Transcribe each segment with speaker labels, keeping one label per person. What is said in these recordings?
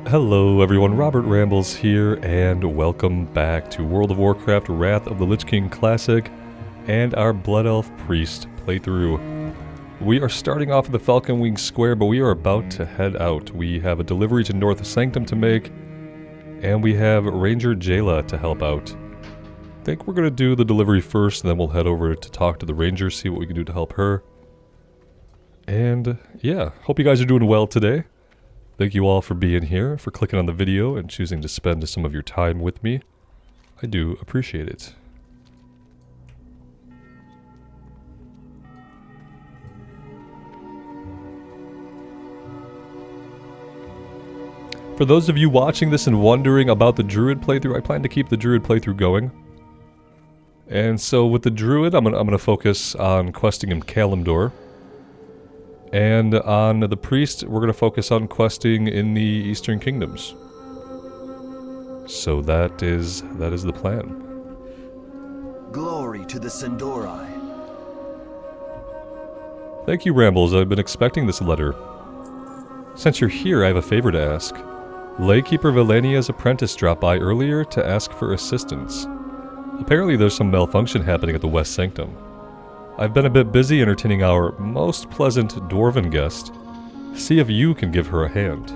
Speaker 1: Hello everyone, Robert Rambles here, and welcome back to World of Warcraft Wrath of the Lich King Classic and our Blood Elf Priest playthrough. We are starting off at the Falcon Wing Square, but we are about to head out. We have a delivery to North Sanctum to make, and we have Ranger Jayla to help out. I think we're going to do the delivery first, and then we'll head over to talk to the Ranger, see what we can do to help her. And yeah, hope you guys are doing well today. Thank you all for being here, for clicking on the video and choosing to spend some of your time with me. I do appreciate it. For those of you watching this and wondering about the Druid playthrough, I plan to keep the Druid playthrough going. And so with the Druid, I'm gonna focus on questing in Kalimdor. And on the Priest, we're going to focus on questing in the Eastern Kingdoms. So that is the plan.
Speaker 2: Glory to the Sindorai.
Speaker 1: Thank you, Rambles. I've been expecting this letter. Since you're here, I have a favor to ask. Laykeeper Valenia's apprentice dropped by earlier to ask for assistance. Apparently there's some malfunction happening at the West Sanctum. I've been a bit busy entertaining our most pleasant dwarven guest. See if you can give her a hand.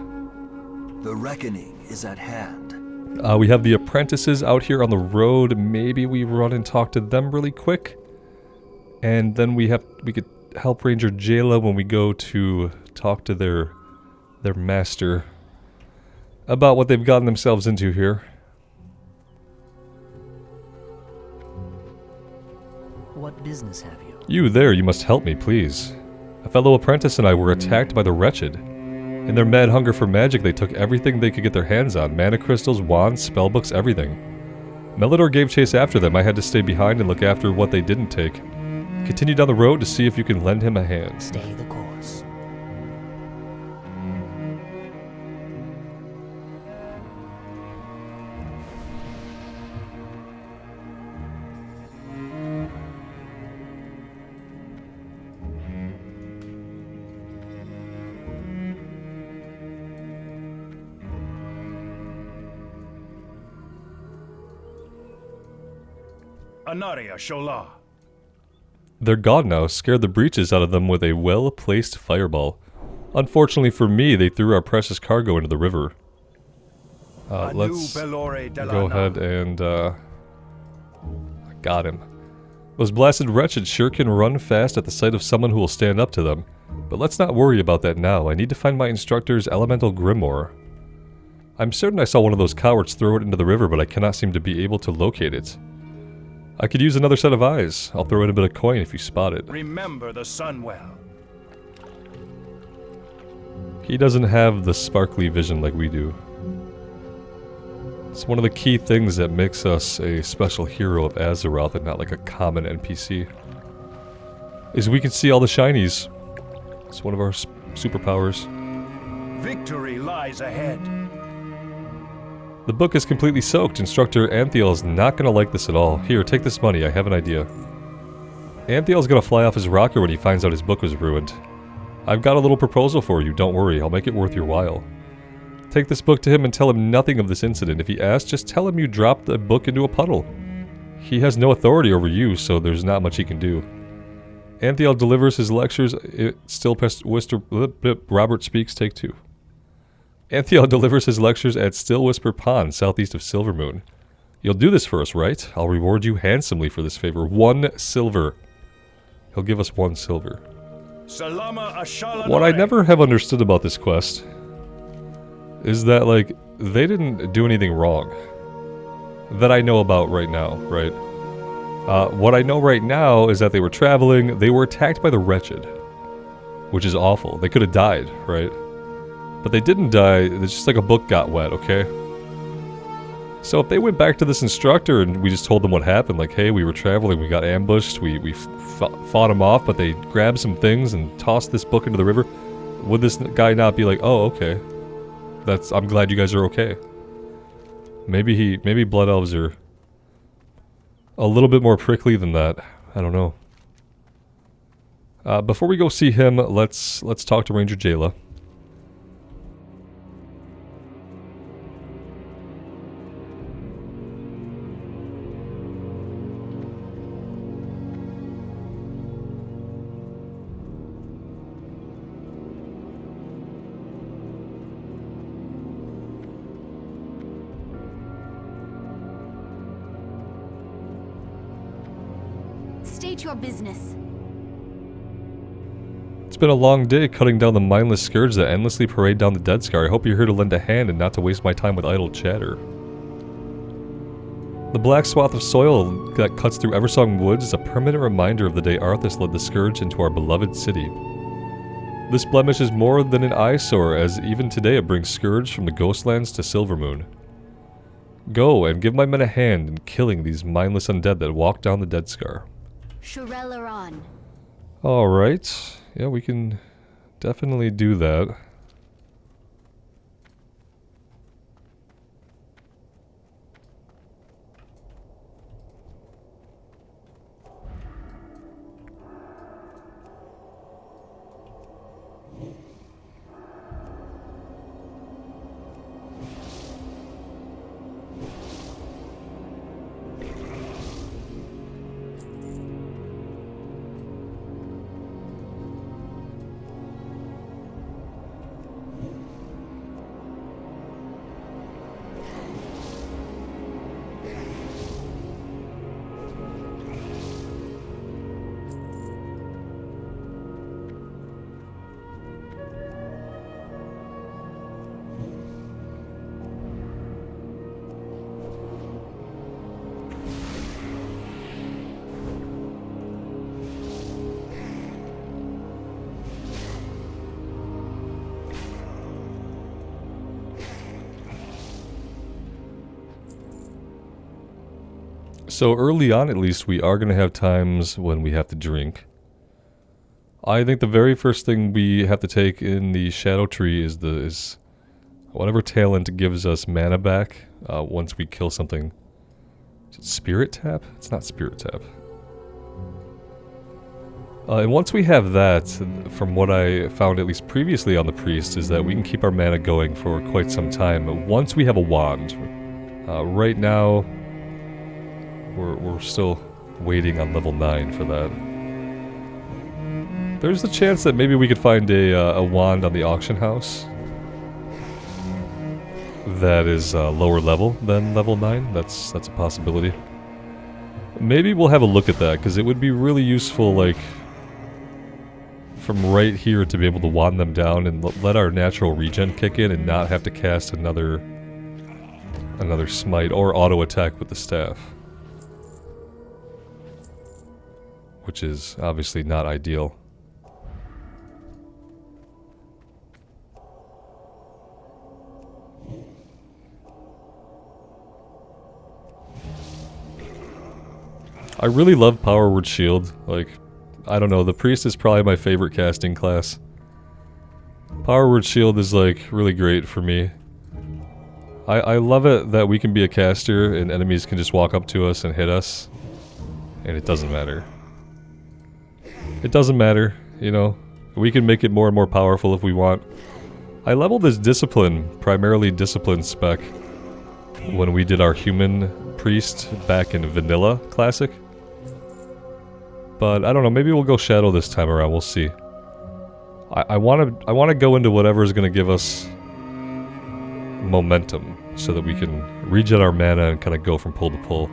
Speaker 2: The reckoning is at hand.
Speaker 1: We have the apprentices out here on the road. Maybe we run and talk to them really quick. And then we could help Ranger Jayla when we go to talk to their master about what they've gotten themselves into here.
Speaker 3: What business have you?
Speaker 1: You there, you must help me, please. A fellow apprentice and I were attacked by the wretched. In their mad hunger for magic, they took everything they could get their hands on. Mana crystals, wands, spellbooks, everything. Melidor gave chase after them. I had to stay behind and look after what they didn't take. Continue down the road to see if you can lend him a hand.
Speaker 3: Stay the course.
Speaker 4: Anaria Shola.
Speaker 1: They're gone now, scared the breeches out of them with a well-placed fireball. Unfortunately for me, they threw our precious cargo into the river. Let's go ahead and, got him. Those blasted wretched sure can run fast at the sight of someone who will stand up to them. But let's not worry about that now. I need to find my instructor's elemental grimoire. I'm certain I saw one of those cowards throw it into the river, but I cannot seem to be able to locate it. I could use another set of eyes. I'll throw in a bit of coin if you spot it.
Speaker 4: Remember the sun well.
Speaker 1: He doesn't have the sparkly vision like we do. It's one of the key things that makes us a special hero of Azeroth and not like a common NPC. Is we can see all the shinies. It's one of our superpowers.
Speaker 4: Victory lies ahead.
Speaker 1: The book is completely soaked. Instructor Anthiel is not going to like this at all. Here, take this money. I have an idea. Anthiel's going to fly off his rocker when he finds out his book was ruined. I've got a little proposal for you. Don't worry. I'll make it worth your while. Take this book to him and tell him nothing of this incident. If he asks, just tell him you dropped the book into a puddle. He has no authority over you, so there's not much he can do. Anthiel delivers his lectures. Robert speaks, take two. Anthiel delivers his lectures at Still Whisper Pond, southeast of Silvermoon. You'll do this for us, right? I'll reward you handsomely for this favor. 1 silver. He'll give us 1 silver. What I never have understood about this quest is that, like, they didn't do anything wrong. That I know about right now, right? What I know right now is that they were traveling, they were attacked by the wretched. Which is awful. They could have died, right? But they didn't die, it's just like a book got wet, okay? So if they went back to this instructor and we just told them what happened, like, hey, we were traveling, we got ambushed, we fought them off, but they grabbed some things and tossed this book into the river, would this guy not be like, oh, okay. I'm glad you guys are okay. Maybe Blood Elves are a little bit more prickly than that. I don't know. Before we go see him, let's talk to Ranger Jayla.
Speaker 5: State your business.
Speaker 1: It's been a long day cutting down the mindless scourge that endlessly parade down the Dead Scar. I hope you're here to lend a hand and not to waste my time with idle chatter. The black swath of soil that cuts through Eversong Woods is a permanent reminder of the day Arthas led the scourge into our beloved city. This blemish is more than an eyesore, as even today it brings scourge from the Ghostlands to Silvermoon. Go and give my men a hand in killing these mindless undead that walk down the Dead Scar.
Speaker 5: Shurelaron.
Speaker 1: Alright. Yeah, we can definitely do that. So early on, at least, we are going to have times when we have to drink. I think the very first thing we have to take in the Shadow Tree is whatever talent gives us mana back once we kill something. Is it Spirit Tap? It's not Spirit Tap. And once we have that, from what I found at least previously on the Priest, is that we can keep our mana going for quite some time once we have a wand. Right now, we're still waiting on level 9 for that. There's a chance that maybe we could find a wand on the auction house that is lower level than level 9. That's a possibility. Maybe we'll have a look at that, because it would be really useful, like, from right here to be able to wand them down and let our natural regen kick in and not have to cast another smite or auto attack with the staff. Which is obviously not ideal. I really love Power Word Shield. Like, I don't know, the Priest is probably my favorite casting class. Power Word Shield is like really great for me. I love it that we can be a caster and enemies can just walk up to us and hit us. And it doesn't matter. It doesn't matter, you know. We can make it more and more powerful if we want. I leveled this Discipline, primarily Discipline spec, when we did our Human Priest back in Vanilla Classic. But I don't know, maybe we'll go Shadow this time around, we'll see. I wanna go into whatever is gonna give us momentum, so that we can regen our mana and kind of go from pull to pull.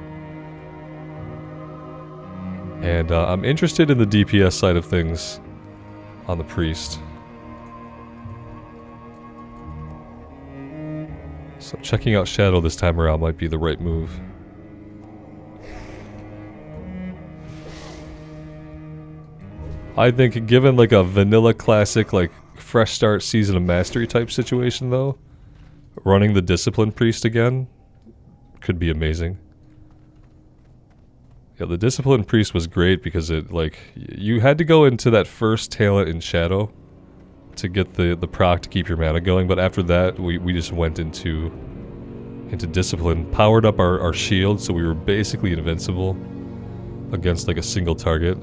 Speaker 1: And I'm interested in the DPS side of things on the Priest. So checking out Shadow this time around might be the right move. I think given like a vanilla classic, like fresh start Season of Mastery type situation though, running the Discipline Priest again could be amazing. Yeah, the Discipline Priest was great because it, like, you had to go into that first talent in Shadow to get the proc to keep your mana going, but after that, we just went into Discipline, powered up our shield, so we were basically invincible against, like, a single target.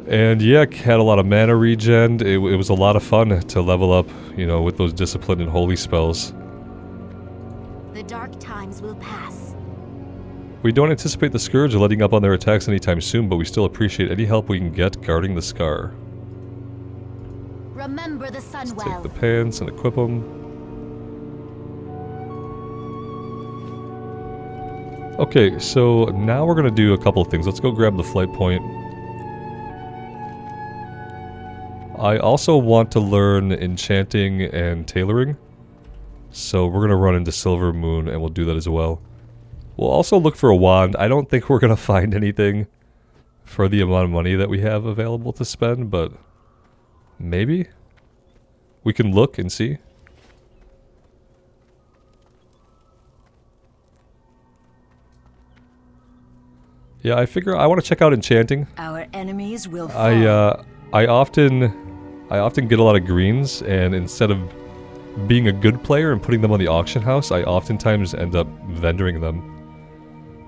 Speaker 1: And yeah, had a lot of mana regen. It was a lot of fun to level up, you know, with those Discipline and Holy spells.
Speaker 5: The dark times will pass.
Speaker 1: We don't anticipate the Scourge letting up on their attacks anytime soon, but we still appreciate any help we can get guarding the Scar.
Speaker 5: Remember the
Speaker 1: Let's
Speaker 5: Sunwell.
Speaker 1: take the pants and equip them. Okay, so now we're gonna do a couple of things. Let's go grab the flight point. I also want to learn enchanting and tailoring. So we're gonna run into Silver Moon and we'll do that as well. We'll also look for a wand. I don't think we're gonna find anything for the amount of money that we have available to spend, but maybe we can look and see. Yeah, I figure I want to check out enchanting.
Speaker 6: Our enemies will fall.
Speaker 1: I often get a lot of greens, and instead of being a good player and putting them on the auction house, I oftentimes end up vendoring them.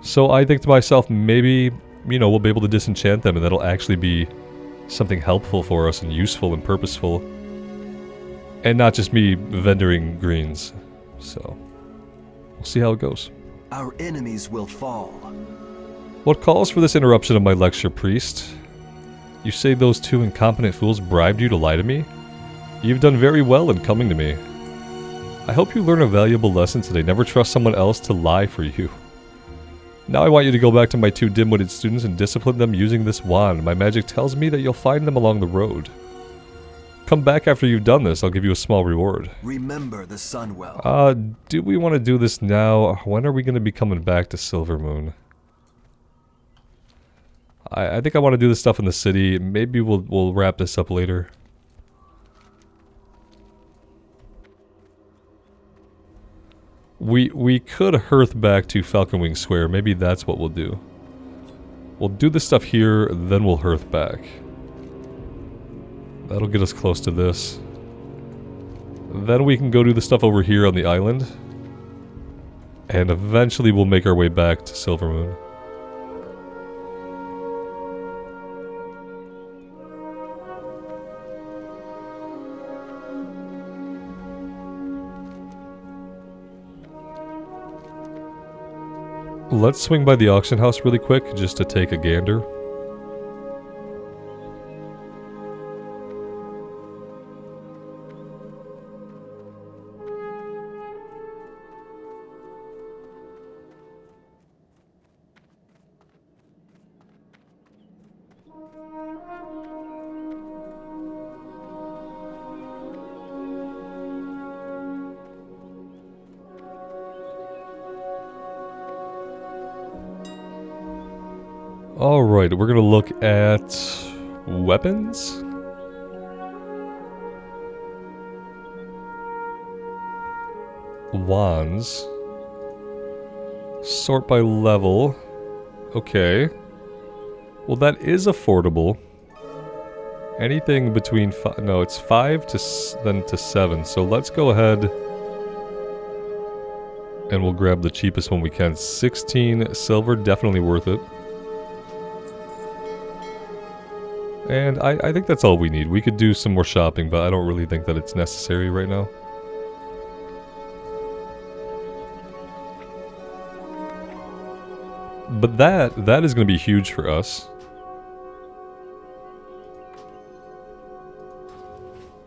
Speaker 1: So I think to myself, maybe, you know, we'll be able to disenchant them, and that'll actually be something helpful for us and useful and purposeful. And not just me vendoring greens. So, we'll see how it goes.
Speaker 2: Our enemies will fall.
Speaker 1: What calls for this interruption of my lecture, priest? You say those two incompetent fools bribed you to lie to me? You've done very well in coming to me. I hope you learn a valuable lesson today. Never trust someone else to lie for you. Now I want you to go back to my two dim-witted students and discipline them using this wand. My magic tells me that you'll find them along the road. Come back after you've done this. I'll give you a small reward.
Speaker 2: Remember the Sunwell.
Speaker 1: Do we want to do this now? When are we going to be coming back to Silver Moon? I think I want to do this stuff in the city. Maybe we'll wrap this up later. We could hearth back to Falconwing Square. Maybe that's what we'll do. We'll do this stuff here, then we'll hearth back. That'll get us close to this. Then we can go do the stuff over here on the island. And eventually we'll make our way back to Silver Moon. Let's swing by the auction house really quick, just to take a gander. Alright, we're gonna look at weapons. Wands. Sort by level. Okay. Well, that is affordable. Anything between no, it's 5 to 7. So let's go ahead and we'll grab the cheapest one we can. 16 silver, definitely worth it. And I think that's all we need. We could do some more shopping, but I don't really think that it's necessary right now. But that is going to be huge for us.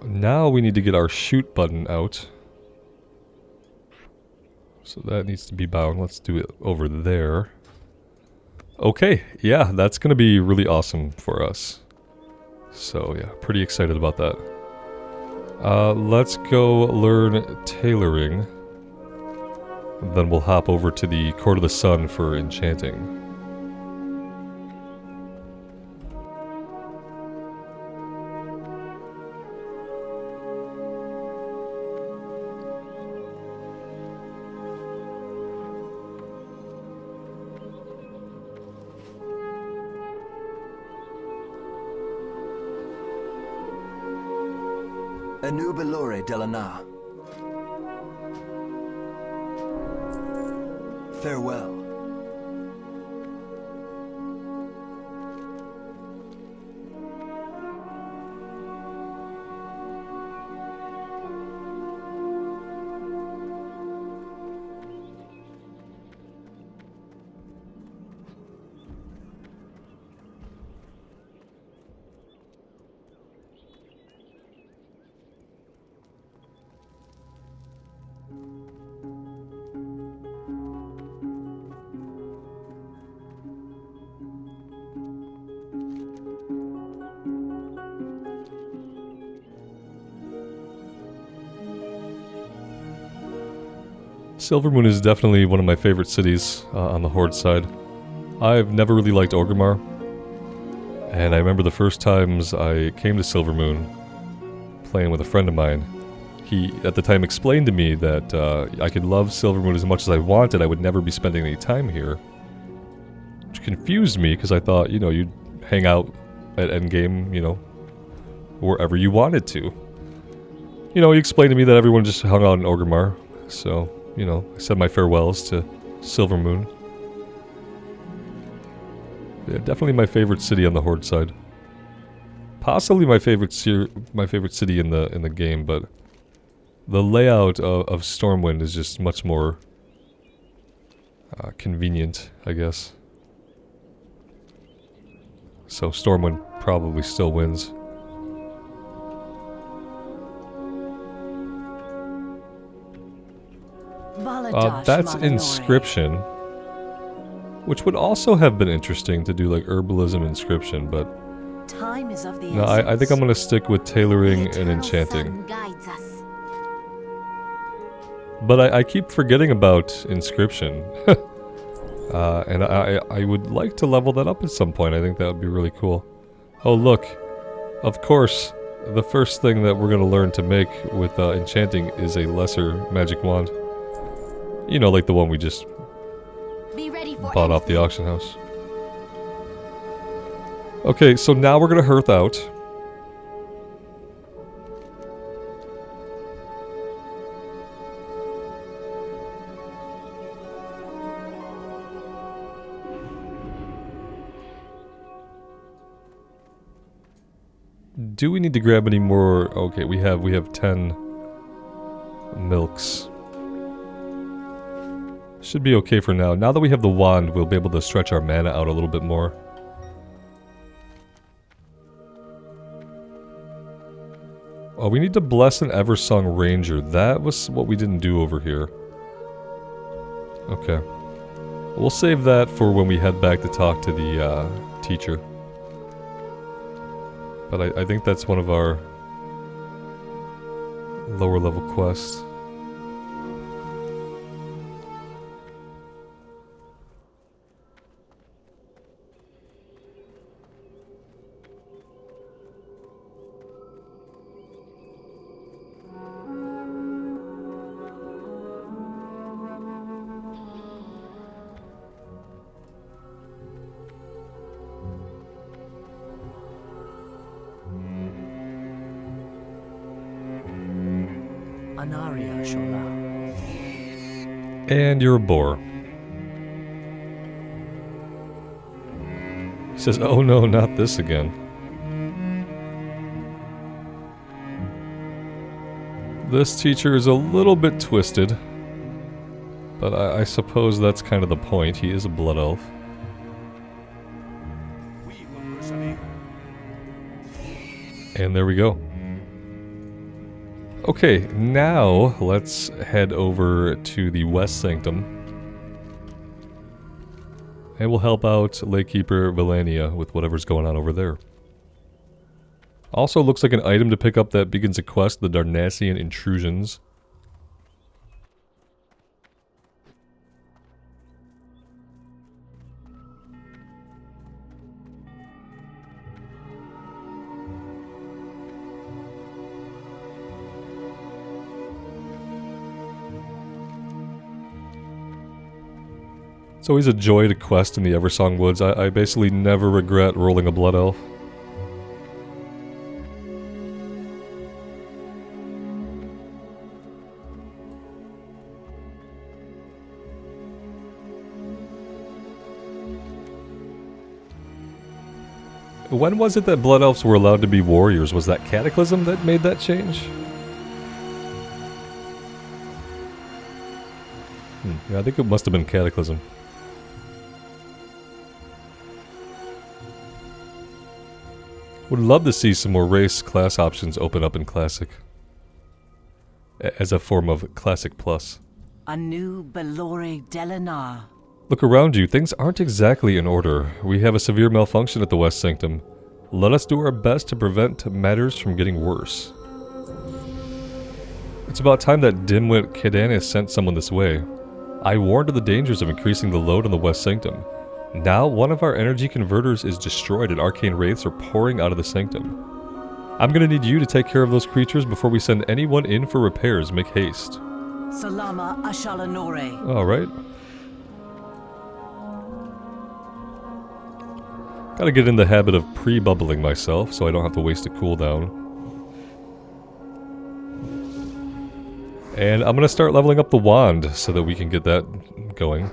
Speaker 1: Now we need to get our shoot button out. So that needs to be bound. Let's do it over there. Okay, yeah, that's going to be really awesome for us. So yeah, pretty excited about that. Let's go learn tailoring. Then we'll hop over to the Court of the Sun for enchanting.
Speaker 2: Anubilore Delana. Farewell.
Speaker 1: Silvermoon is definitely one of my favorite cities on the Horde side. I've never really liked Orgrimmar, and I remember the first times I came to Silvermoon playing with a friend of mine. He, at the time, explained to me that I could love Silvermoon as much as I wanted, I would never be spending any time here. Which confused me, because I thought, you know, you'd hang out at endgame, you know, wherever you wanted to. You know, he explained to me that everyone just hung out in Orgrimmar, so, you know, I said my farewells to Silvermoon. Yeah, definitely my favorite city on the Horde side. Possibly my favorite city in the game, but the layout of Stormwind is just much more convenient, I guess. So Stormwind probably still wins. That's Inscription. Which would also have been interesting to do like Herbalism Inscription, but...
Speaker 6: Time is of the
Speaker 1: no, I think I'm gonna stick with Tailoring and Enchanting.
Speaker 5: Guides us.
Speaker 1: But I keep forgetting about Inscription. And I would like to level that up at some point. I think that would be really cool. Oh look, of course, the first thing that we're gonna learn to make with Enchanting is a lesser magic wand. You know, like the one we just
Speaker 5: Be ready for
Speaker 1: bought off the auction house. Okay, so now we're gonna hearth out. Do we need to grab any more? Okay, we have 10 milks. Should be okay for now. Now that we have the wand, we'll be able to stretch our mana out a little bit more. Oh, we need to bless an Eversong Ranger. That was what we didn't do over here. Okay. We'll save that for when we head back to talk to the teacher. But I think that's one of our lower level quests. And you're a boar. He says, oh no, not this again. This teacher is a little bit twisted. But I suppose that's kind of the point. He is a blood elf.
Speaker 4: We will persevere.
Speaker 1: And there we go. Okay, now let's head over to the West Sanctum. And we'll help out Lakekeeper Valania with whatever's going on over there. Also looks like an item to pick up that begins a quest, the Darnassian Intrusions. It's always a joy to quest in the Eversong Woods. I basically never regret rolling a Blood Elf. When was it that Blood Elves were allowed to be warriors? Was that Cataclysm that made that change? Yeah, I think it must have been Cataclysm. Would love to see some more race class options open up in Classic. As a form of Classic Plus.
Speaker 6: A new Belore Delanar.
Speaker 1: Look around you, things aren't exactly in order. We have a severe malfunction at the West Sanctum. Let us do our best to prevent matters from getting worse. It's about time that dimwit Kedanis sent someone this way. I warned of the dangers of increasing the load on the West Sanctum. Now, one of our energy converters is destroyed and arcane wraiths are pouring out of the Sanctum. I'm gonna need you to take care of those creatures before we send anyone in for repairs. Make haste.
Speaker 6: Salama Ashalanore.
Speaker 1: Alright. Gotta get in the habit of pre-bubbling myself so I don't have to waste a cooldown. And I'm gonna start leveling up the wand so that we can get that going.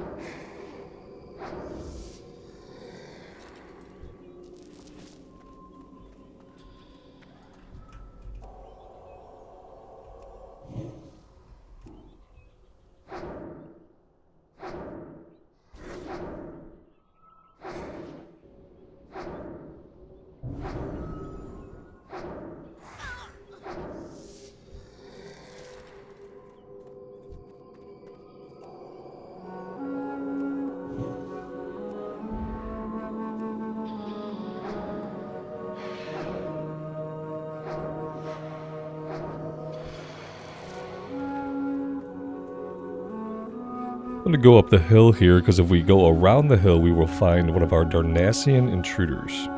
Speaker 1: I'm going to go up the hill here, because if we go around the hill, we will find one of our Darnassian intruders.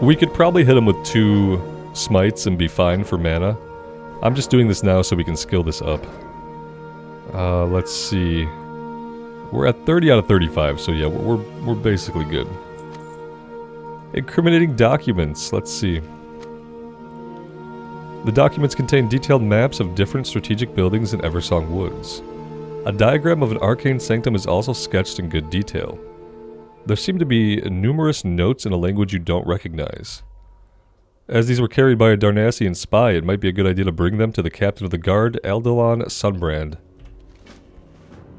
Speaker 1: We could probably hit him with 2 smites and be fine for mana. I'm just doing this now so we can skill this up. Let's see. We're at 30 out of 35, so yeah, we're basically good. Incriminating documents. Let's see. The documents contain detailed maps of different strategic buildings in Eversong Woods. A diagram of an arcane sanctum is also sketched in good detail. There seem to be numerous notes in a language you don't recognize. As these were carried by a Darnassian spy, it might be a good idea to bring them to the captain of the guard, Eldilon Sunbrand.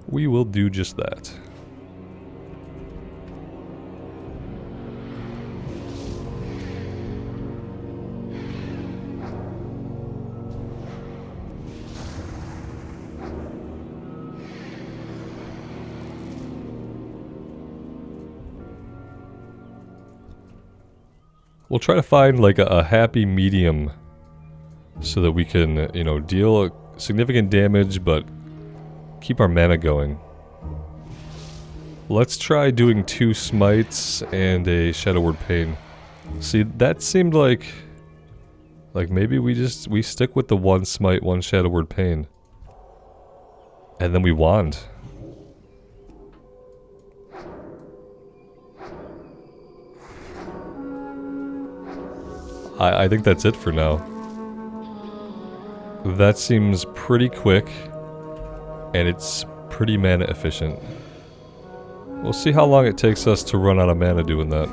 Speaker 1: We will do just that. We'll try to find like a happy medium so that we can, you know, deal significant damage but keep our mana going. Let's try doing 2 smites and a Shadow Word Pain. See, that seemed like maybe we stick with the 1 smite, 1 Shadow Word Pain. And then we wand. I think that's it for now. That seems pretty quick, and it's pretty mana efficient. We'll see how long it takes us to run out of mana doing that.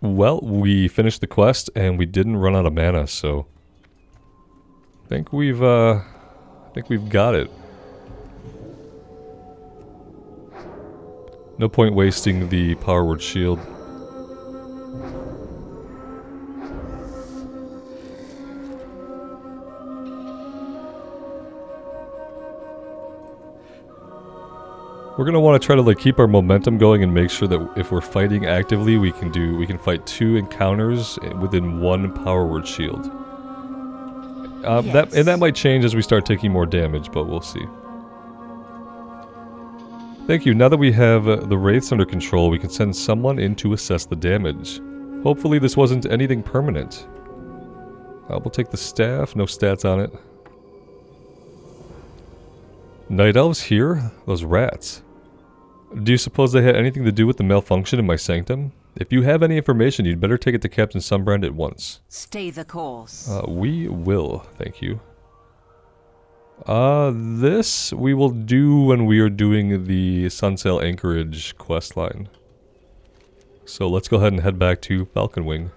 Speaker 1: Well, we finished the quest and we didn't run out of mana, so I think we've got it. No point wasting the power word shield. We're gonna want to try to like keep our momentum going and make sure that if we're fighting actively, we can fight 2 encounters within 1 power word shield. That might change as we start taking more damage, but we'll see. Thank you. Now that we have the wraiths under control, we can send someone in to assess the damage. Hopefully this wasn't anything permanent. We'll take the staff. No stats on it. Night elves here? Those rats. Do you suppose they had anything to do with the malfunction in my sanctum? If you have any information, you'd better take it to Captain Sunbrand at once.
Speaker 6: Stay the course.
Speaker 1: We will, thank you. This we will do when we are doing the Sail Anchorage questline. So let's go ahead and head back to Falcon Wing.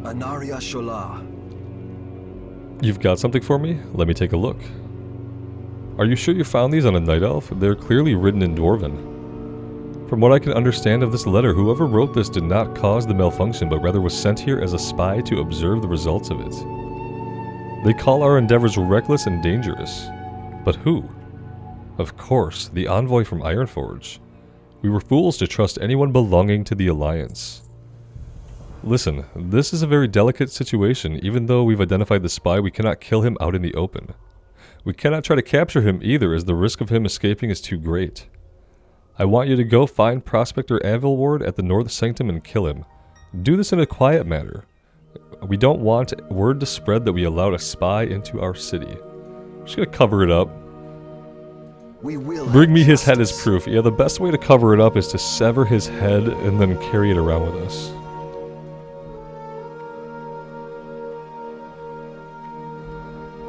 Speaker 2: Anaria Shola.
Speaker 1: You've got something for me? Let me take a look. Are you sure you found these on a night elf? They're clearly written in Dwarven. From what I can understand of this letter, whoever wrote this did not cause the malfunction, but rather was sent here as a spy to observe the results of it. They call our endeavors reckless and dangerous. But who? Of course, the envoy from Ironforge. We were fools to trust anyone belonging to the Alliance. Listen, this is a very delicate situation. Even though we've identified the spy, we cannot kill him out in the open. We cannot try to capture him either, as the risk of him escaping is too great. I want you to go find Prospector Avilward at the North Sanctum and kill him. Do this in a quiet manner. We don't want word to spread that we allowed a spy into our city. I'm just gonna cover it up.
Speaker 2: We will
Speaker 1: Bring me his
Speaker 2: justice.
Speaker 1: head as proof. Yeah, the best way to cover it up is to sever his head and then carry it around with us.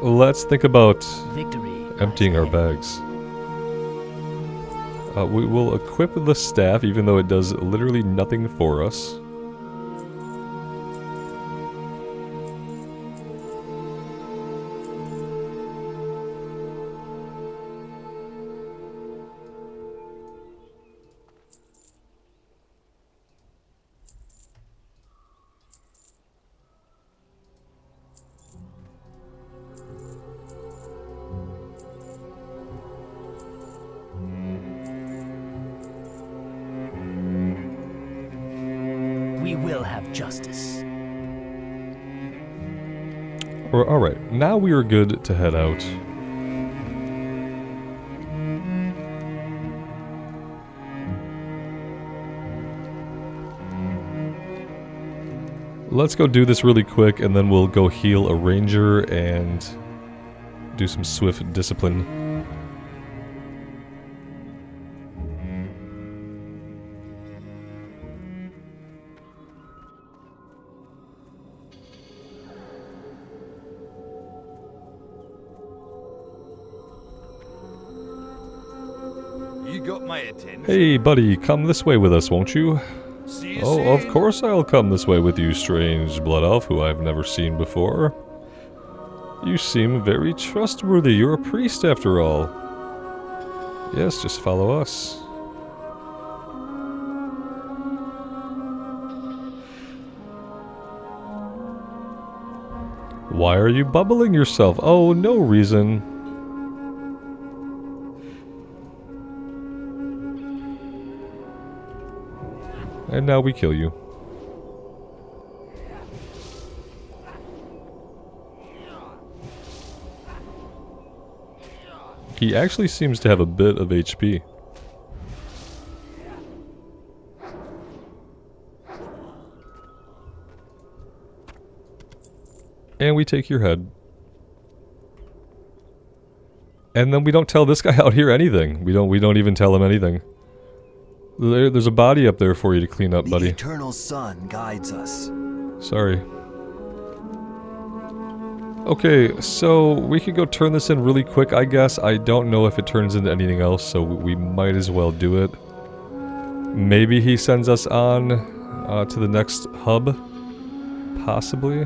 Speaker 1: Let's think about
Speaker 3: Victory.
Speaker 1: emptying our bags. We will equip the staff, even though it does literally nothing for us.
Speaker 3: We will have justice.
Speaker 1: Alright, now we are good to head out. Let's go do this really quick, and then we'll go heal a ranger and do some swift discipline.
Speaker 7: got my attention.
Speaker 1: Hey, buddy, come this way with us, won't you?
Speaker 7: See you
Speaker 1: Oh,
Speaker 7: soon.
Speaker 1: of course I'll come this way with you, strange blood elf who I've never seen before. You seem very trustworthy. You're a priest after all. Yes, just follow us. Why are you bubbling yourself? Oh, no reason. And now we kill you. He actually seems to have a bit of HP. And we take your head. And then we don't tell this guy out here anything. We don't even tell him anything. There's a body up there for you to clean up, buddy.
Speaker 2: The eternal sun guides us.
Speaker 1: Sorry. Okay, so we could go turn this in really quick, I guess. I don't know if it turns into anything else, so we might as well do it. Maybe he sends us on to the next hub. Possibly.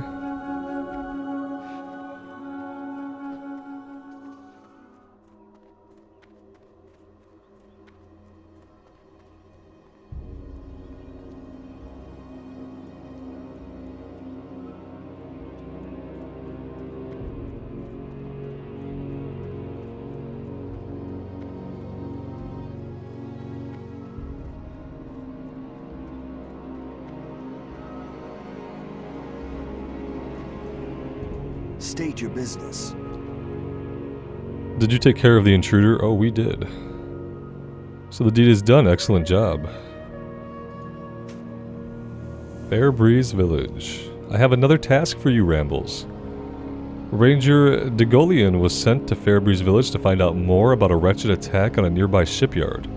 Speaker 2: State your business.
Speaker 1: Did you take care of the intruder? Oh, we did. So the deed is done. Excellent job. Fairbreeze Village. I have another task for you, Rambles. Ranger Degolian was sent to Fairbreeze Village to find out more about a wretched attack on a nearby shipyard.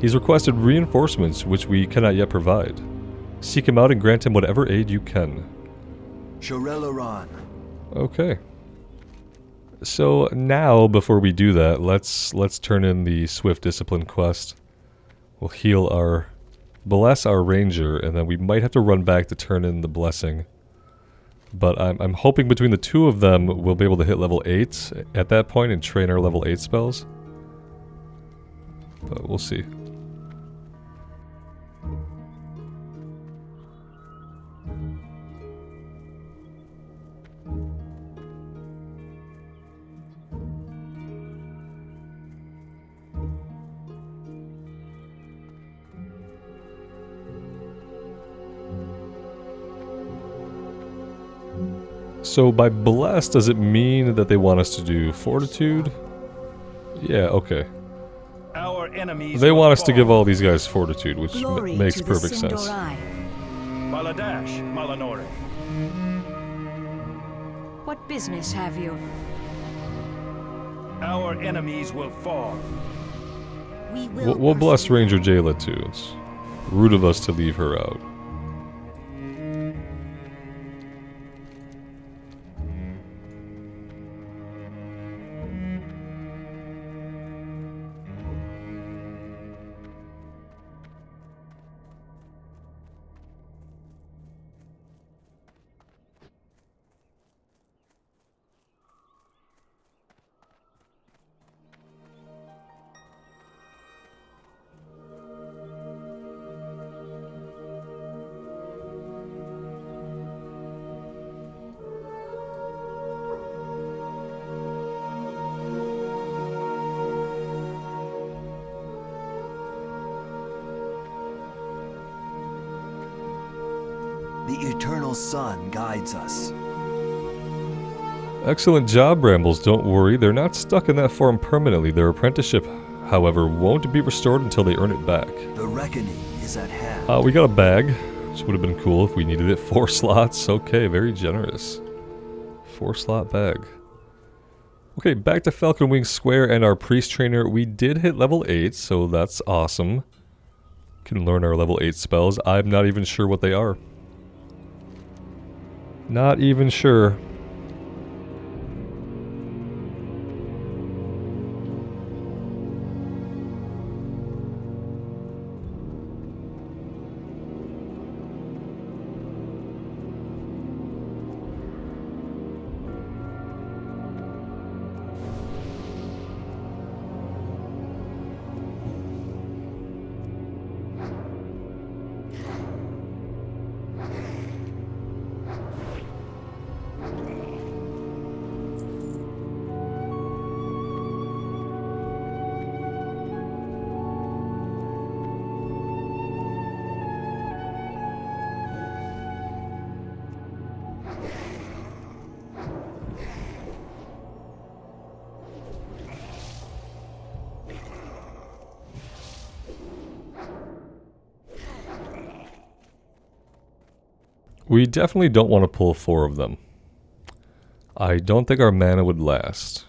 Speaker 1: He's requested reinforcements, which we cannot yet provide. Seek him out and grant him whatever aid you can.
Speaker 2: Shorel.
Speaker 1: Okay. So now, before we do that, let's turn in the Swift Discipline quest. We'll bless our ranger, and then we might have to run back to turn in the blessing. But I'm hoping between the two of them, we'll be able to hit level 8 at that point and train our level 8 spells. But we'll see. So by blessed, does it mean that they want us to do fortitude? Yeah, okay.
Speaker 4: Our enemies
Speaker 1: They
Speaker 4: will
Speaker 1: want us to
Speaker 4: fall.
Speaker 1: give all these guys fortitude, which
Speaker 6: Glory
Speaker 1: makes
Speaker 6: to the
Speaker 1: perfect sense.
Speaker 6: Sindorai.
Speaker 4: Baladash, Malanore.
Speaker 6: What business have you?
Speaker 4: Our enemies will fall.
Speaker 5: We will
Speaker 1: We'll bless
Speaker 5: persevere.
Speaker 1: Ranger Jayla too. It's rude of us to leave her out.
Speaker 2: The eternal sun guides us.
Speaker 1: Excellent job, Brambles. Don't worry, they're not stuck in that form permanently. Their apprenticeship, however, won't be restored until they earn it back.
Speaker 2: The reckoning is at hand.
Speaker 1: We got a bag, which would have been cool if we needed it. 4 slots. Okay, very generous. 4-slot bag. Okay, back to Falcon Wing Square and our priest trainer. We did hit level 8, so that's awesome. Can learn our level 8 spells. I'm not even sure what they are. Not even sure. We definitely don't want to pull 4 of them. I don't think our mana would last.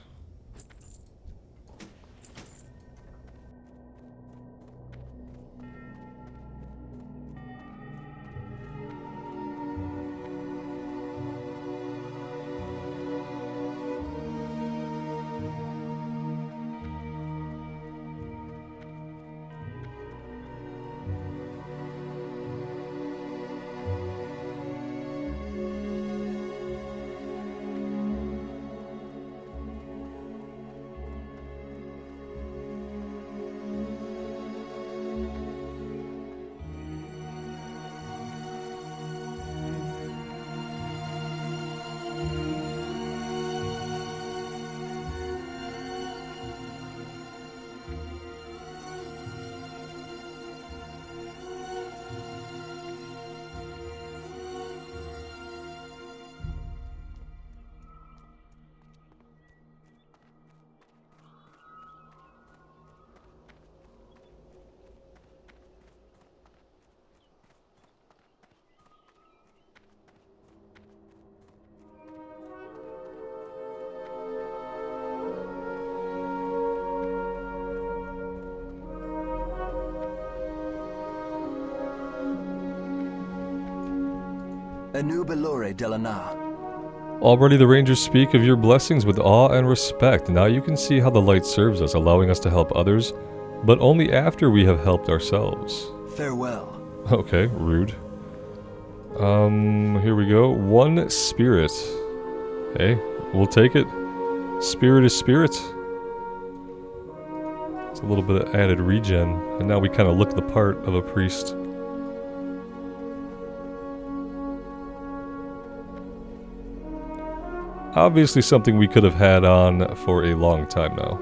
Speaker 2: Anubilore Delana.
Speaker 1: Already the rangers speak of your blessings with awe and respect. Now you can see how the light serves us, allowing us to help others, but only after we have helped ourselves.
Speaker 2: Farewell.
Speaker 1: Okay, rude. Here we go. 1 spirit. Hey, we'll take it. Spirit is spirit. It's a little bit of added regen, and now we kind of look the part of a priest. Obviously something we could have had on for a long time now.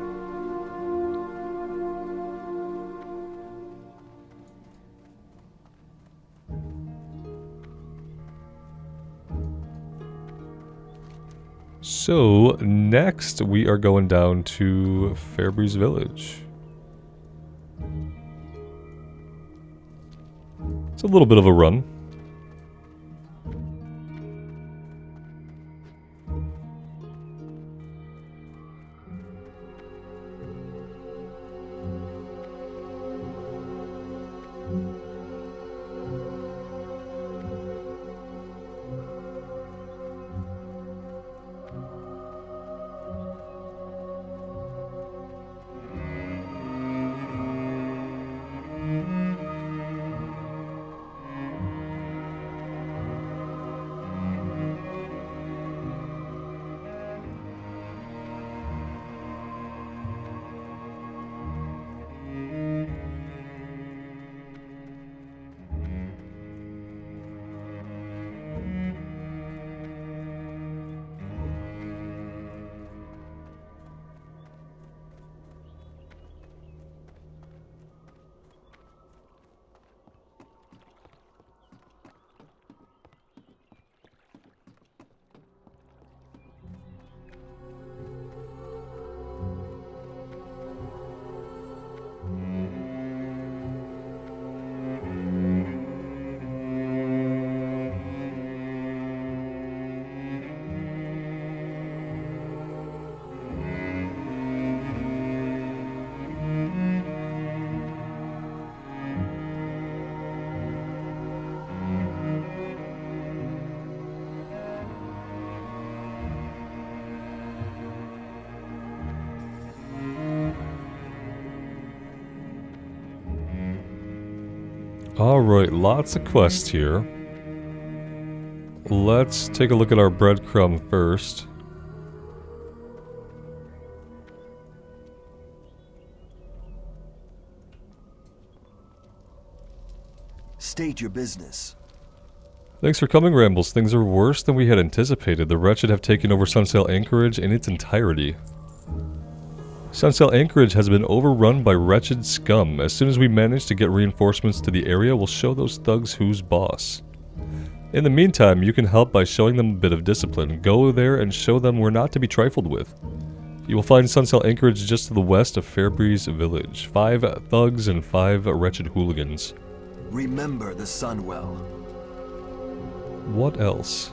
Speaker 1: So, next we are going down to Fairbreeze Village. It's a little bit of a run. Alright, lots of quests here. Let's take a look at our breadcrumb first.
Speaker 2: State your business.
Speaker 1: Thanks for coming, Rambles. Things are worse than we had anticipated. The wretched have taken over Sail Anchorage in its entirety. Sail Anchorage has been overrun by wretched scum. As soon as we manage to get reinforcements to the area, we'll show those thugs who's boss. In the meantime, you can help by showing them a bit of discipline. Go there and show them we're not to be trifled with. You will find Sail Anchorage just to the west of Fairbreeze Village. 5 thugs and 5 wretched hooligans.
Speaker 2: Remember the sun well.
Speaker 1: What else?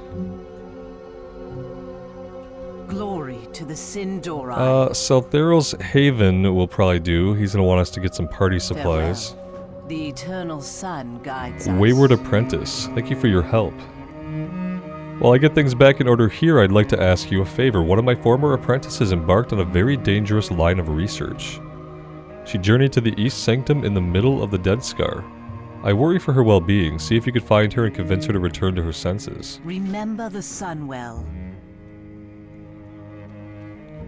Speaker 3: Glory to the Sindorai.
Speaker 1: Seltheral's Haven will probably do. He's gonna want us to get some party supplies.
Speaker 3: Farewell. The eternal sun guides us.
Speaker 1: Wayward Apprentice, thank you for your help. While I get things back in order here, I'd like to ask you a favor. One of my former apprentices embarked on a very dangerous line of research. She journeyed to the East Sanctum in the middle of the Dead Scar. I worry for her well-being. See if you could find her and convince her to return to her senses.
Speaker 3: Remember the sun well.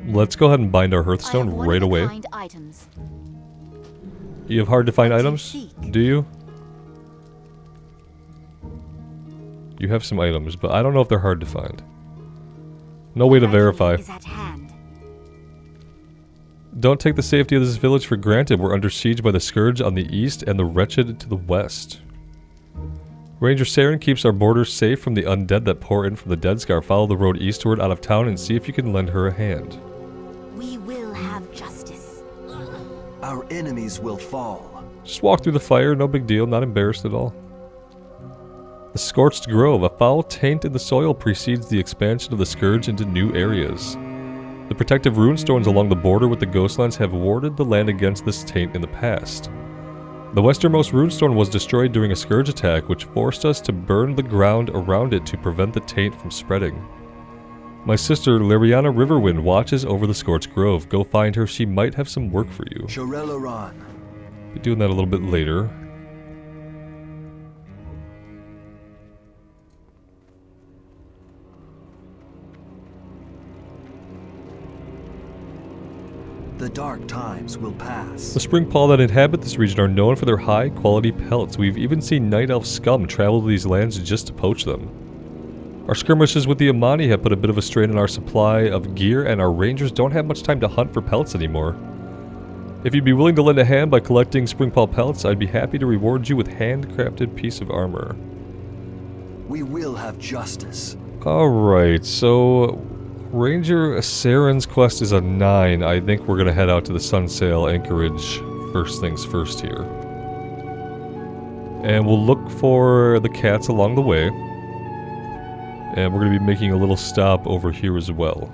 Speaker 1: Let's go ahead and bind our
Speaker 5: I have
Speaker 1: Hearthstone right away.
Speaker 5: one-of-a-kind items.
Speaker 1: You have hard to find
Speaker 5: What do you
Speaker 1: items?
Speaker 5: seek?
Speaker 1: Do you? You have some items, but I don't know if they're hard to find. No way to
Speaker 5: Tragedy
Speaker 1: verify.
Speaker 5: is at hand.
Speaker 1: Don't take the safety of this village for granted. We're under siege by the Scourge on the east and the Wretched to the west. Ranger Saren keeps our borders safe from the undead that pour in from the Dead Scar. Follow the road eastward out of town and see if you can lend her a hand.
Speaker 5: We will have justice.
Speaker 2: Our enemies will fall.
Speaker 1: Just walk through the fire, no big deal, not embarrassed at all. The Scorched Grove. A foul taint in the soil precedes the expansion of the Scourge into new areas. The protective runestones along the border with the Ghostlands have warded the land against this taint in the past. The westernmost runestone was destroyed during a Scourge attack, which forced us to burn the ground around it to prevent the taint from spreading. My sister, Liriana Riverwind, watches over the Scorched Grove. Go find her, she might have some work for you.
Speaker 2: Shorel
Speaker 1: Be doing that a little bit later.
Speaker 2: The dark times will pass.
Speaker 1: The Springpaw that inhabit this region are known for their high-quality pelts. We've even seen Night Elf scum travel to these lands just to poach them. Our skirmishes with the Amani have put a bit of a strain on our supply of gear, and our rangers don't have much time to hunt for pelts anymore. If you'd be willing to lend a hand by collecting Springpaw pelts, I'd be happy to reward you with handcrafted piece of armor.
Speaker 2: We will have justice.
Speaker 1: Alright, so Ranger Saren's quest is a 9. I think we're gonna head out to the Sail Anchorage first things first here. And we'll look for the cats along the way. And we're gonna be making a little stop over here as well.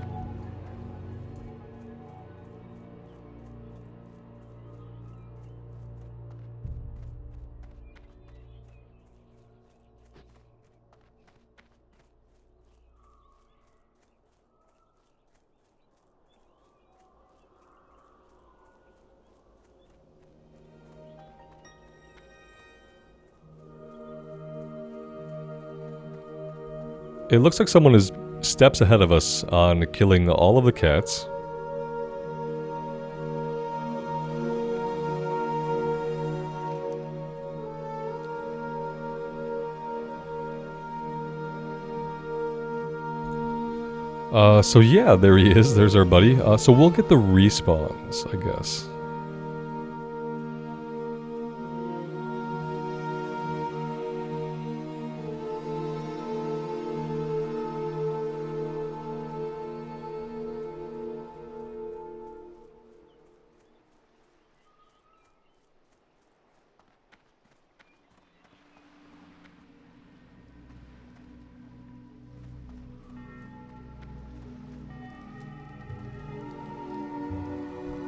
Speaker 1: It looks like someone is steps ahead of us on killing all of the cats. So yeah, there he is. There's our buddy. So we'll get the respawns, I guess.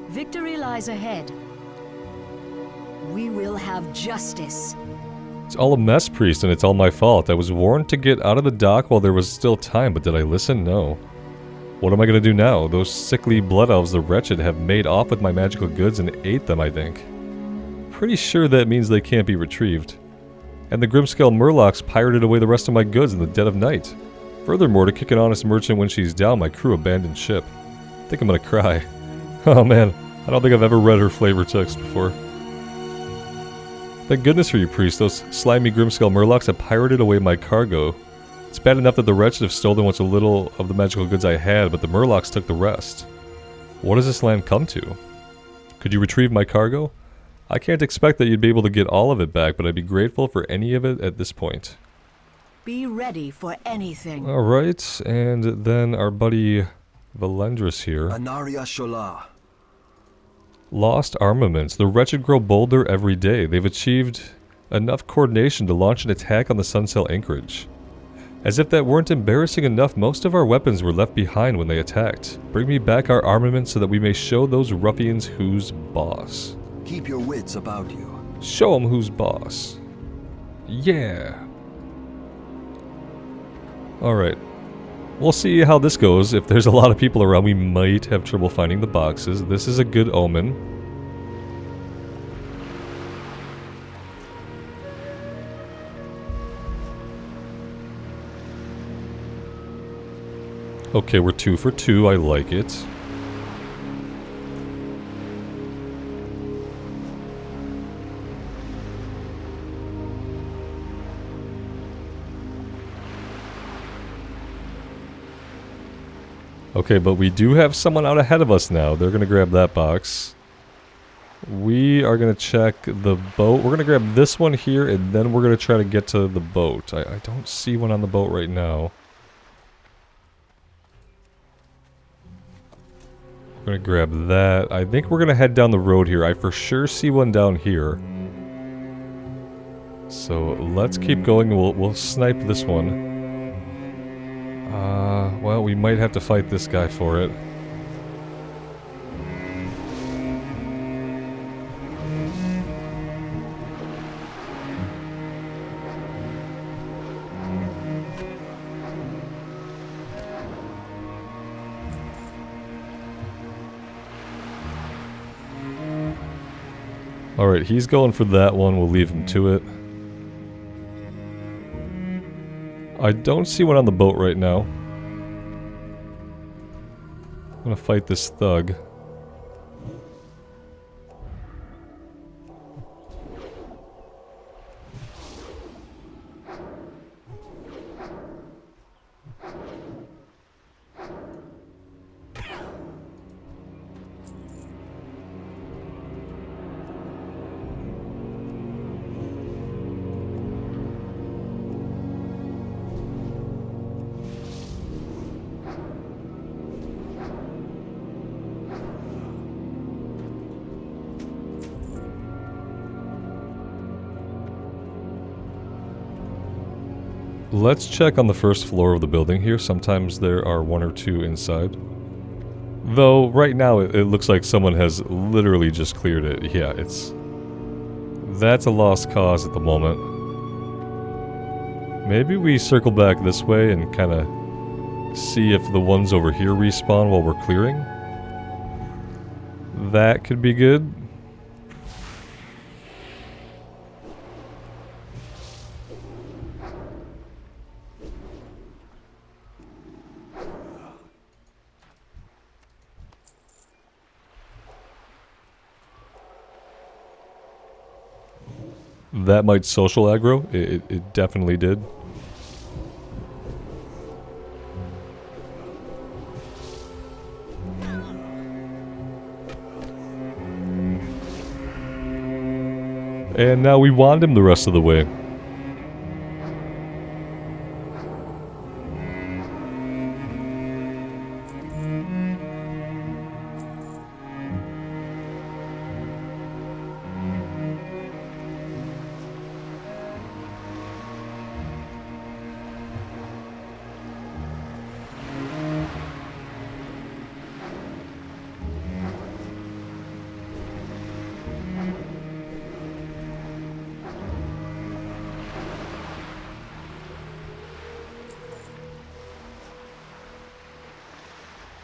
Speaker 6: Victory lies ahead. We will have justice.
Speaker 1: It's all a mess, priest, and it's all my fault. I was warned to get out of the dock while there was still time, but did I listen? No. What am I gonna do now? Those sickly blood elves, the wretched, have made off with my magical goods and ate them, I think. Pretty sure that means they can't be retrieved. And the Grimskull Murlocs pirated away the rest of my goods in the dead of night. Furthermore, to kick an honest merchant when she's down, my crew abandoned ship. I think I'm gonna cry. Oh man, I don't think I've ever read her flavor text before. Thank goodness for you, priest. Those slimy Grimskull Murlocs have pirated away my cargo. It's bad enough that the wretched have stolen what's a little of the magical goods I had, but the Murlocs took the rest. What does this land come to? Could you retrieve my cargo? I can't expect that you'd be able to get all of it back, but I'd be grateful for any of it at this point.
Speaker 6: Be ready for anything.
Speaker 1: Alright, and then our buddy Valendris here.
Speaker 2: Anaria Shola.
Speaker 1: Lost armaments. The wretched grow bolder every day. They've achieved enough coordination to launch an attack on the Sail Anchorage. As if that weren't embarrassing enough, most of our weapons were left behind when they attacked. Bring me back our armament so that we may show those ruffians who's boss.
Speaker 2: Keep your wits about you.
Speaker 1: Show them who's boss. Yeah. Alright. We'll see how this goes. If there's a lot of people around, we might have trouble finding the boxes. This is a good omen. Okay, we're 2 for 2. I like it. Okay, but we do have someone out ahead of us now. They're going to grab that box. We are going to check the boat. We're going to grab this one here, and then we're going to try to get to the boat. I don't see one on the boat right now. We're going to grab that. I think we're going to head down the road here. I for sure see one down here. So let's keep going. We'll snipe this one. Well, we might have to fight this guy for it. Alright, he's going for that one. We'll leave him to it. I don't see one on the boat right now. I'm gonna fight this thug. Let's check on the first floor of the building here. Sometimes there are 1 or 2 inside. Though, right now it looks like someone has literally just cleared it. Yeah, that's a lost cause at the moment. Maybe we circle back this way and kind of see if the ones over here respawn while we're clearing. That could be good. That might social aggro. It definitely did. And now we wand him the rest of the way.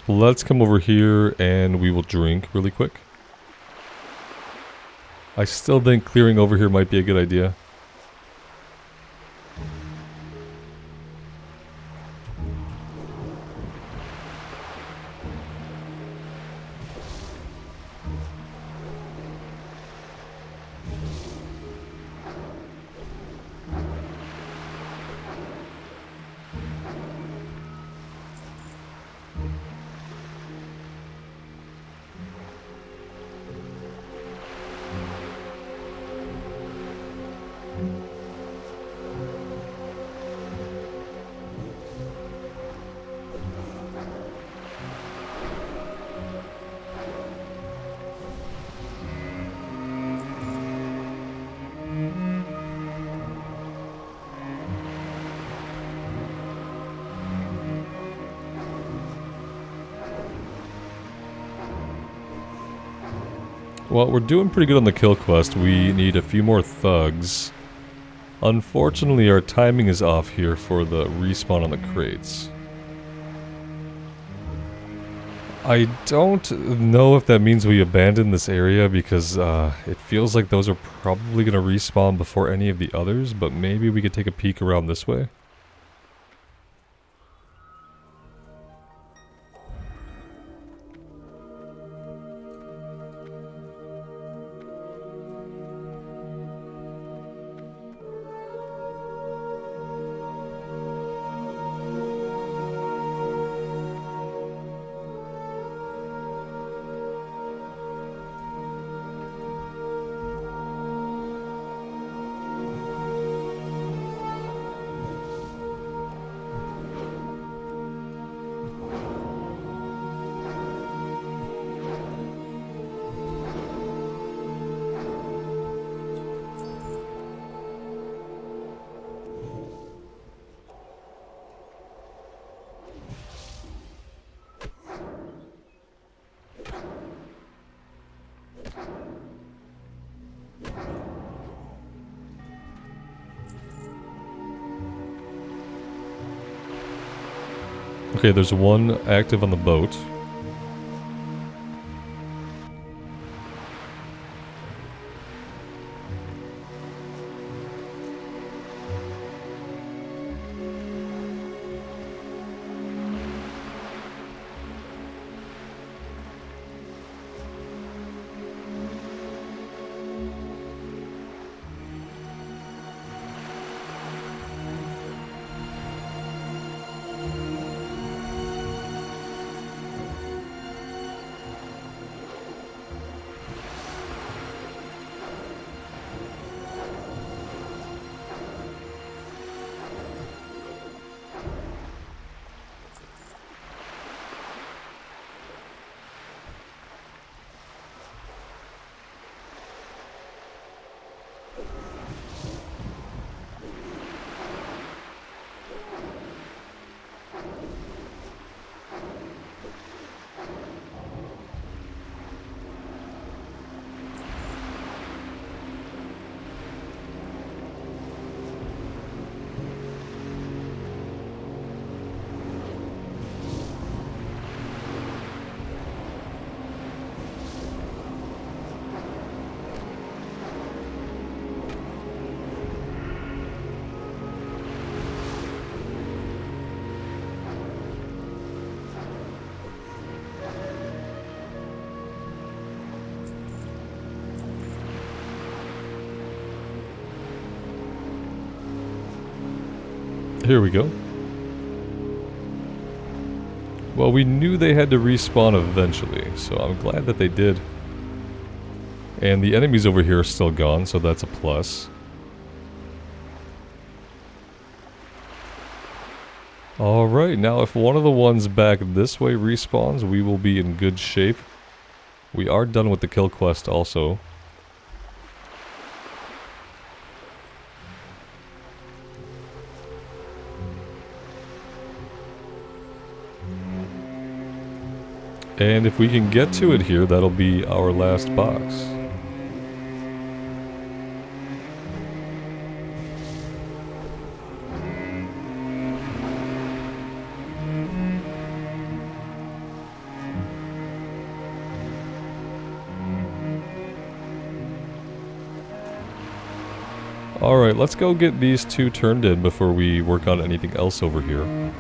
Speaker 1: Let's come over here and we will drink really quick. I still think clearing over here might be a good idea. Well, we're doing pretty good on the kill quest. We need a few more thugs. Unfortunately, our timing is off here for the respawn on the crates. I don't know if that means we abandon this area because it feels like those are probably going to respawn before any of the others, but maybe we could take a peek around this way. Okay, there's one active on the boat. Here we go. Well, we knew they had to respawn eventually, so I'm glad that they did. And the enemies over here are still gone, so that's a plus. Alright, now if one of the ones back this way respawns, we will be in good shape. We are done with the kill quest also. And if we can get to it here, that'll be our last box. Alright, let's go get these two turned in before we work on anything else over here.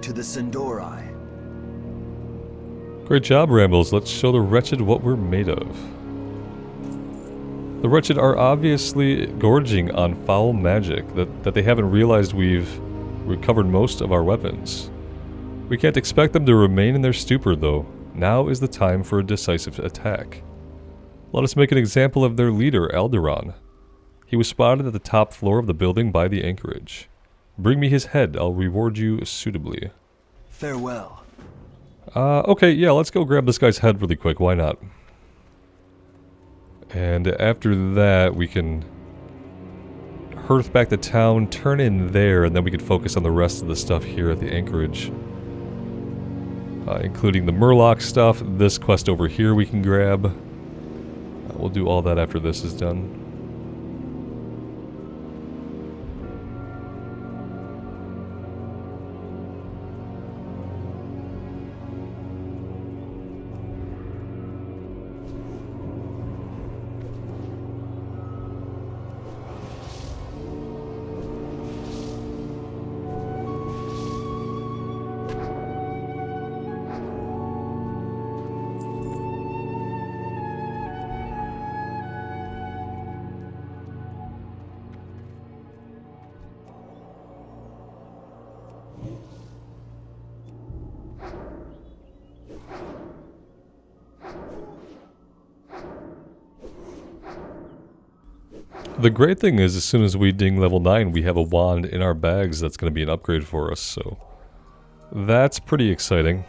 Speaker 2: to the Sindori.
Speaker 1: Great job, Rambles. Let's show the wretched what we're made of. The wretched are obviously gorging on foul magic that they haven't realized we've recovered most of our weapons. We can't expect them to remain in their stupor, though. Now is the time for a decisive attack. Let us make an example of their leader, Alderon. He was spotted at the top floor of the building by the anchorage. Bring me his head. I'll reward you suitably.
Speaker 2: Farewell.
Speaker 1: Okay, yeah, let's go grab this guy's head really quick. Why not? And after that, we can hearth back to town, turn in there, and then we can focus on the rest of the stuff here at the anchorage. Including the Murloc stuff, this quest over here we can grab. We'll do all that after this is done. The great thing is, as soon as we ding level 9, we have a wand in our bags that's going to be an upgrade for us, so that's pretty exciting.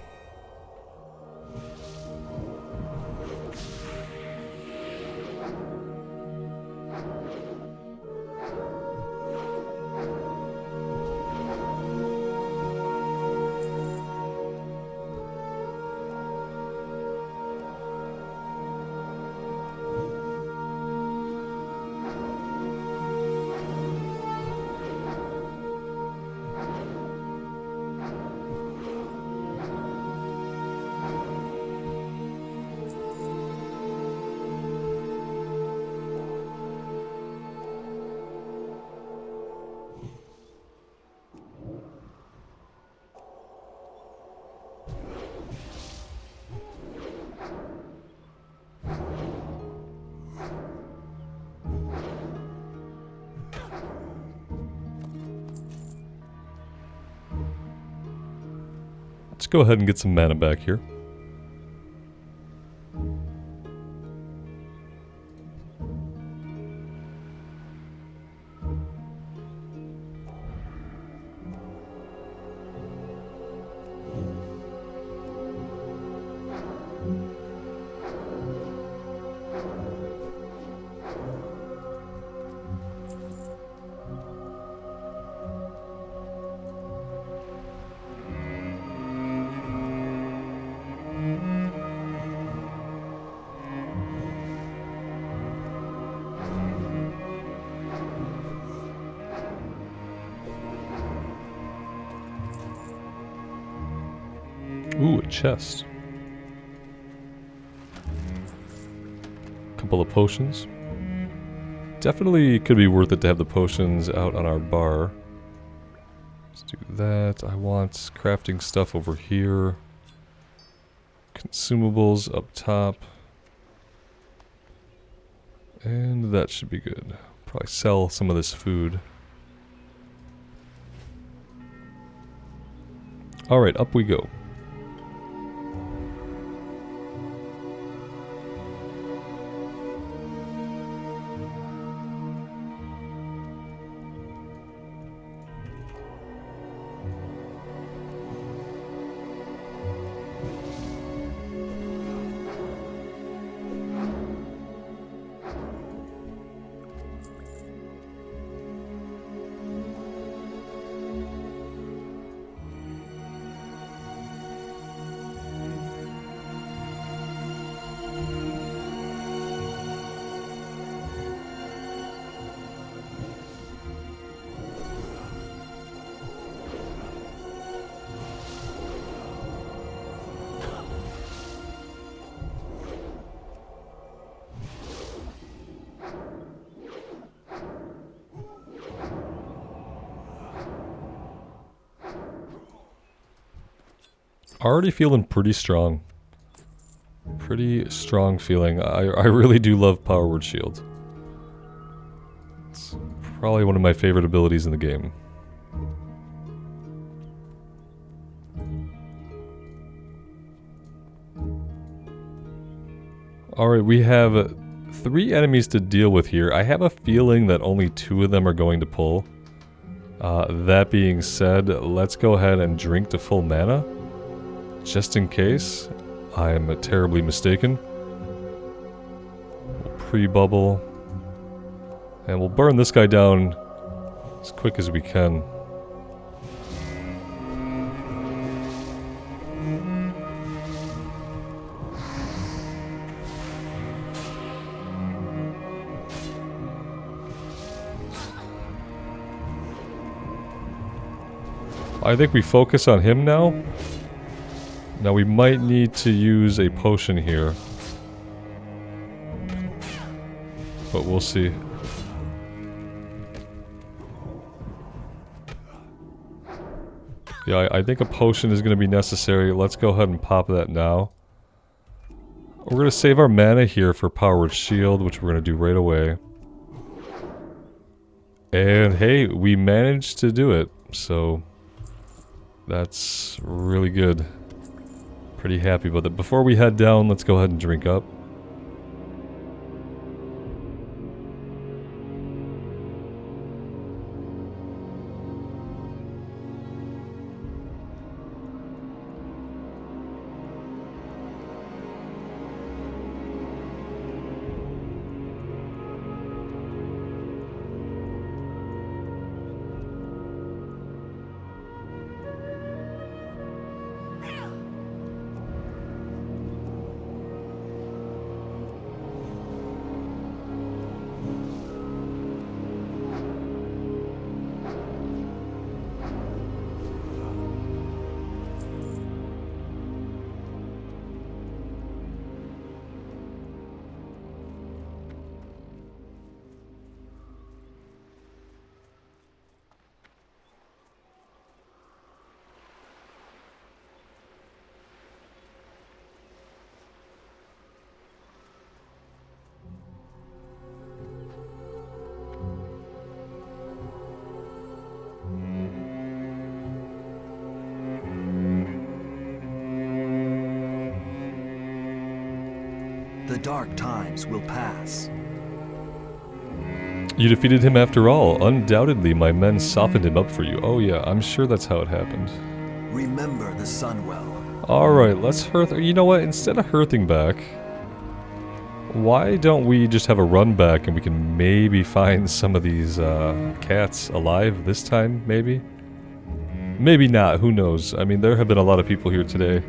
Speaker 1: Let's go ahead and get some mana back here. Ooh, a chest. Couple of potions. Definitely could be worth it to have the potions out on our bar. Let's do that. I want crafting stuff over here. Consumables up top. And that should be good. Probably sell some of this food. Alright, up we go. Already feeling pretty strong. Pretty strong feeling. I really do love Power Word Shield. It's probably one of my favorite abilities in the game. Alright, we have 3 enemies to deal with here. I have a feeling that only 2 of them are going to pull. That being said, let's go ahead and drink to full mana. Just in case I am terribly mistaken. We'll pre-bubble. And we'll burn this guy down as quick as we can. I think we focus on him now. Now we might need to use a potion here. But we'll see. Yeah, I think a potion is going to be necessary. Let's go ahead and pop that now. We're going to save our mana here for Power Word Shield, which we're going to do right away. And hey, we managed to do it, so that's really good. Pretty happy about that. Before we head down, let's go ahead and drink up.
Speaker 2: The dark times will pass.
Speaker 1: You defeated him after all. Undoubtedly, my men softened him up for you. Oh yeah, I'm sure that's how it happened.
Speaker 2: Remember the sun well.
Speaker 1: Alright, let's hearth... You know what? Instead of hearthing back, why don't we just have a run back and we can maybe find some of these cats alive this time, maybe? Maybe not, who knows? I mean, there have been a lot of people here today.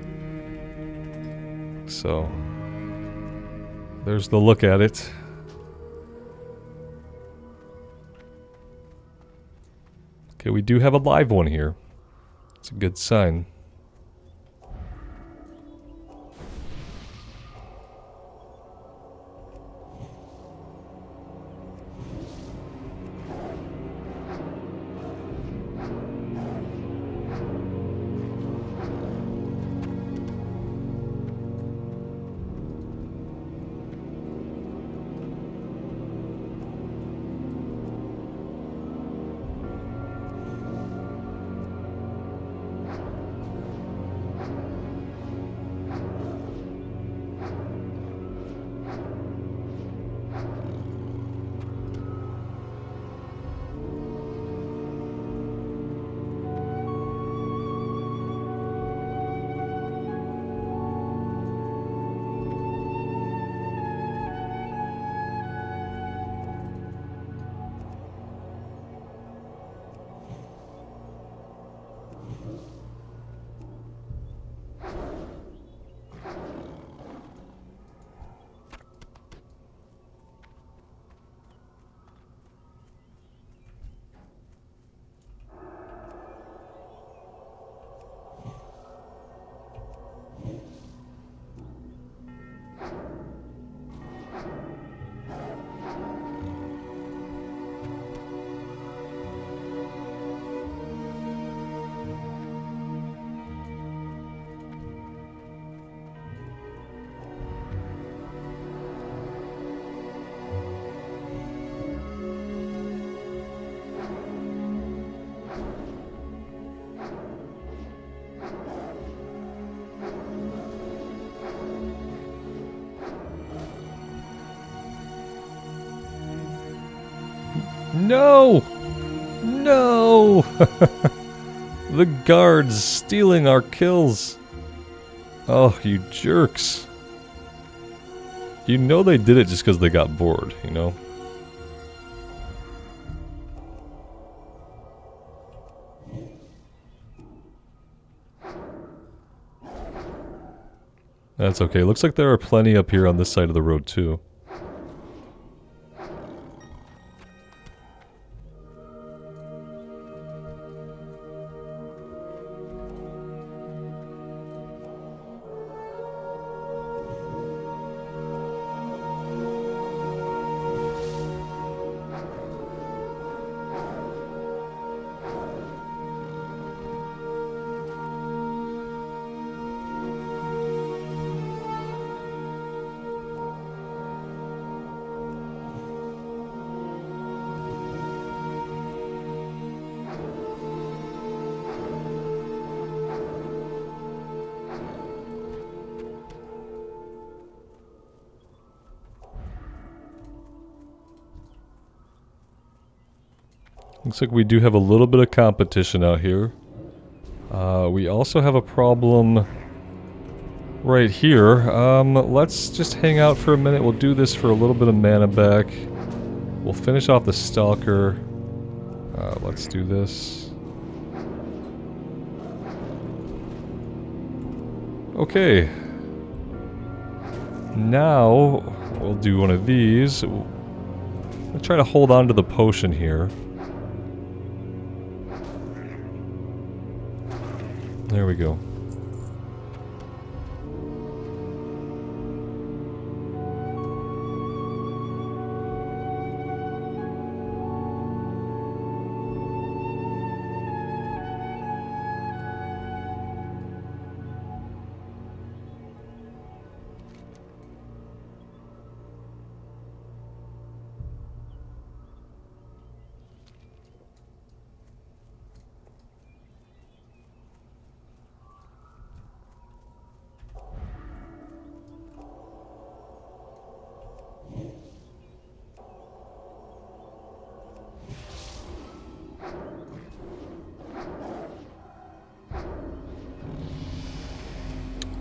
Speaker 1: So... there's the look at it. Okay, we do have a live one here. It's a good sign. No! No! The guards stealing our kills. Oh, you jerks. You know they did it just because they got bored, you know? That's okay. Looks like there are plenty up here on this side of the road, too. Looks like we do have a little bit of competition out here. We also have a problem right here. Let's just hang out for a minute. We'll do this for a little bit of mana back. We'll finish off the Stalker. Let's do this. Okay. Now, we'll do one of these. I'll try to hold on to the potion here. There we go.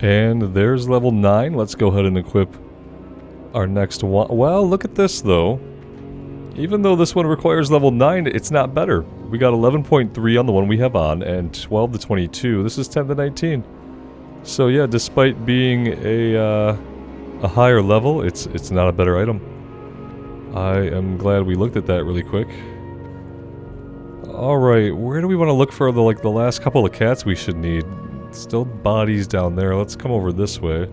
Speaker 1: And there's level 9. Let's go ahead and equip our next one. Well, look at this, though. Even though this one requires level 9, it's not better. We got 11.3 on the one we have on, and 12 to 22. This is 10 to 19. So yeah, despite being a higher level, it's not a better item. I am glad we looked at that really quick. Alright, where do we want to look for the last couple of cats we should need? Still bodies down there. Let's come over this way.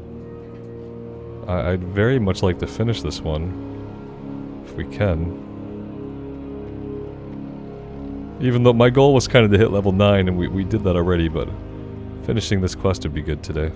Speaker 1: I'd very much like to finish this one, if we can. Even though my goal was kind of to hit level 9, and we did that already, but finishing this quest would be good today.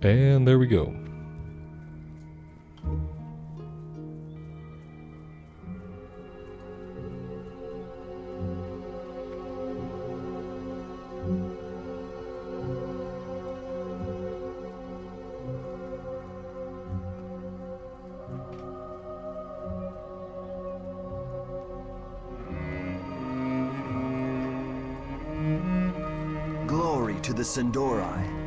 Speaker 1: And there we go.
Speaker 2: Glory to the Sindori.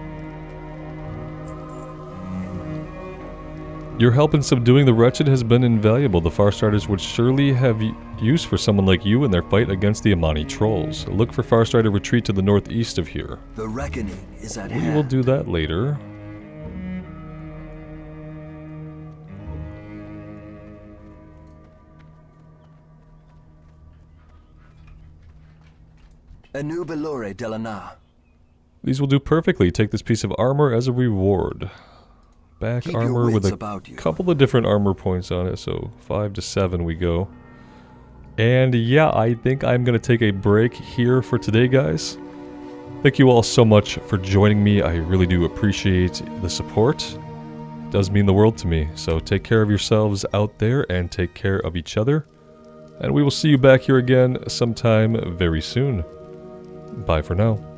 Speaker 1: Your help in subduing the wretched has been invaluable. The Farstriders would surely have use for someone like you in their fight against the Amani trolls. Look for Farstrider retreat to the northeast of here.
Speaker 2: The reckoning is at
Speaker 1: We
Speaker 2: hand.
Speaker 1: will do that later.
Speaker 2: Anu Belore Delana.
Speaker 1: These will do perfectly. Take this piece of armor as a reward. back
Speaker 2: Keep your
Speaker 1: armor with
Speaker 2: wits
Speaker 1: a
Speaker 2: about you.
Speaker 1: couple of different armor points on it, so 5 to 7 we go. And yeah, I think I'm going to take a break here for today, guys. Thank you all so much for joining me. I really do appreciate the support. It does mean the world to me. So take care of yourselves out there and take care of each other. And we will see you back here again sometime very soon. Bye for now.